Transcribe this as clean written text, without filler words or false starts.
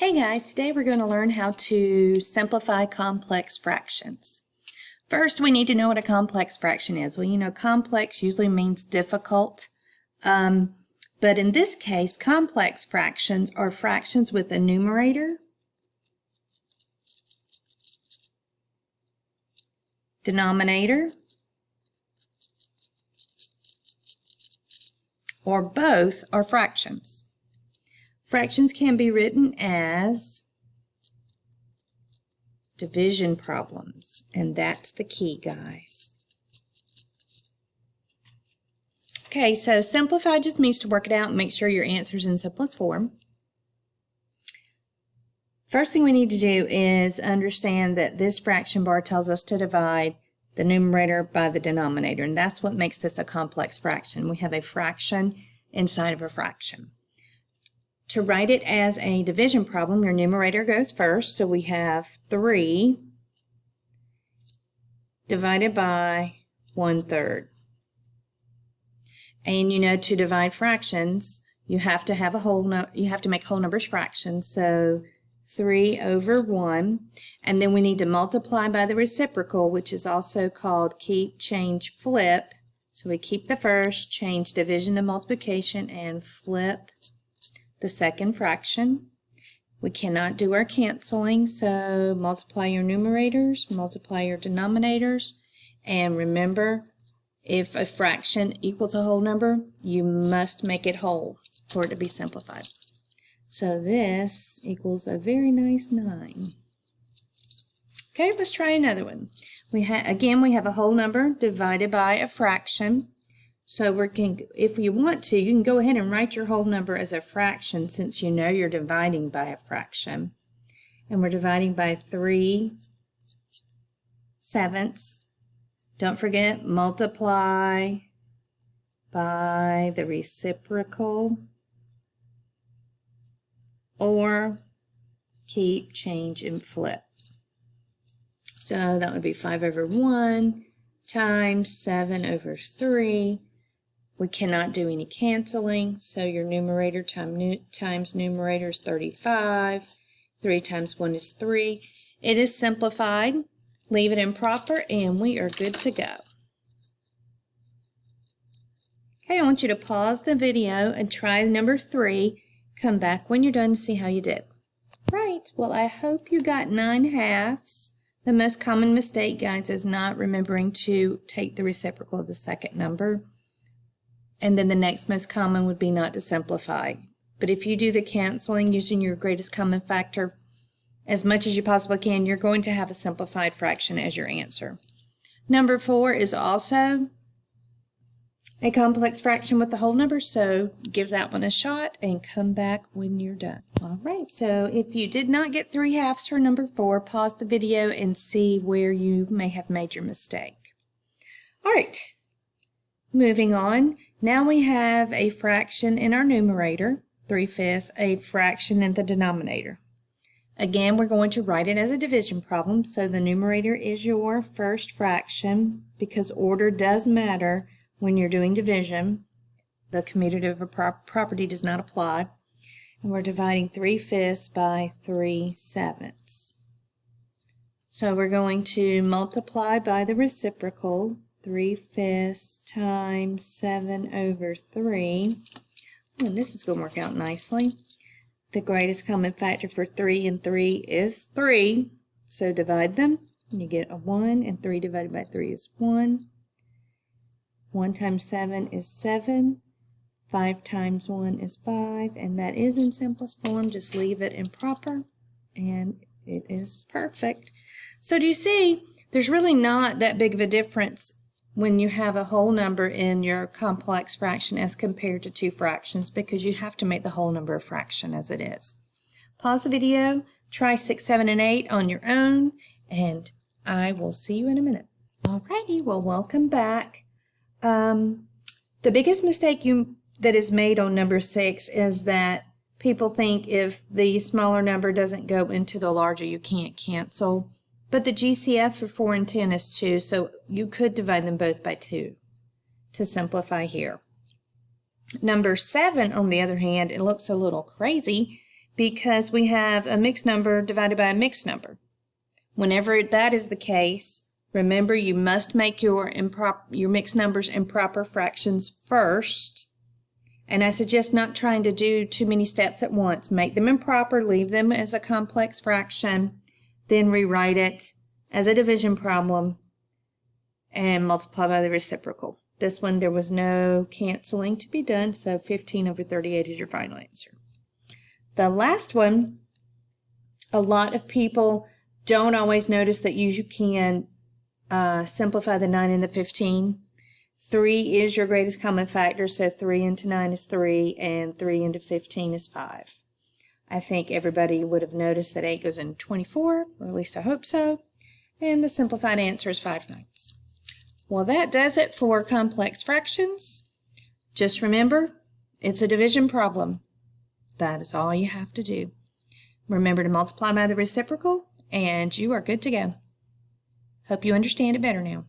Hey guys, today we're going to learn how to simplify complex fractions. First, we need to know what a complex fraction is. Well, you know, complex usually means difficult, but in this case, complex fractions are fractions with a numerator, denominator, or both are fractions. Fractions can be written as division problems, and that's the key, guys. Okay, so simplify just means to work it out and make sure your answer's in simplest form. First thing we need to do is understand that this fraction bar tells us to divide the numerator by the denominator, and that's what makes this a complex fraction. We have a fraction inside of a fraction. To write it as a division problem, your numerator goes first, so we have 3 divided by 1/3. And you know, to divide fractions, you have to have you have to make whole numbers fractions, so 3 over 1, and then we need to multiply by the reciprocal, which is also called keep, change, flip. So we keep the first, change division to multiplication, and flip the second fraction. We cannot do our canceling, so multiply your numerators, multiply your denominators, and remember, if a fraction equals a whole number, you must make it whole for it to be simplified. So this equals a very nice 9. Okay, let's try another one. Again, we have a whole number divided by a fraction. So if you want to, you can go ahead and write your whole number as a fraction since you know you're dividing by a fraction. And we're dividing by 3/7. Don't forget, multiply by the reciprocal or keep, change, and flip. So that would be 5 over 1 times 7 over 3. We cannot do any canceling, so your numerator times numerator is 35. 3 times 1 is 3. It is simplified. Leave it in proper, and we are good to go. Okay, I want you to pause the video and try number 3. Come back when you're done and see how you did. Right, well, I hope you got 9/2. The most common mistake, guys, is not remembering to take the reciprocal of the second number. And then the next most common would be not to simplify. But if you do the canceling using your greatest common factor as much as you possibly can, you're going to have a simplified fraction as your answer. Number 4 is also a complex fraction with the whole number, so give that one a shot and come back when you're done. All right, so if you did not get 3/2 for number 4, pause the video and see where you may have made your mistake. All right, moving on. Now we have a fraction in our numerator, 3/5, a fraction in the denominator. Again, we're going to write it as a division problem, so the numerator is your first fraction because order does matter when you're doing division. The commutative property does not apply. And we're dividing 3/5 by 3/7. So we're going to multiply by the reciprocal. 3/5 times 7 over 3. And this is going to work out nicely. The greatest common factor for 3 and 3 is 3. So divide them. And you get a 1, and 3 divided by 3 is 1. 1 times 7 is 7. 5 times 1 is 5. And that is in simplest form. Just leave it in proper. And it is perfect. So do you see, there's really not that big of a difference when you have a whole number in your complex fraction as compared to 2 fractions, because you have to make the whole number a fraction as it is. Pause the video, try 6, 7, and 8 on your own, and I will see you in a minute. Alrighty, well, welcome back. The biggest mistake that is made on number 6 is that people think if the smaller number doesn't go into the larger, you can't cancel. But the GCF for 4 and 10 is 2, so you could divide them both by 2 to simplify here. Number 7, on the other hand, it looks a little crazy because we have a mixed number divided by a mixed number. Whenever that is the case, remember you must make your mixed numbers improper fractions first. And I suggest not trying to do too many steps at once. Make them improper, leave them as a complex fraction, then rewrite it as a division problem and multiply by the reciprocal. This one, there was no canceling to be done, so 15/38 is your final answer. The last one, a lot of people don't always notice that you can simplify the 9 and the 15. 3 is your greatest common factor, so 3 into 9 is 3, and 3 into 15 is 5. I think everybody would have noticed that 8 goes into 24, or at least I hope so, and the simplified answer is 5/9. Well, that does it for complex fractions. Just remember, it's a division problem. That is all you have to do. Remember to multiply by the reciprocal, and you are good to go. Hope you understand it better now.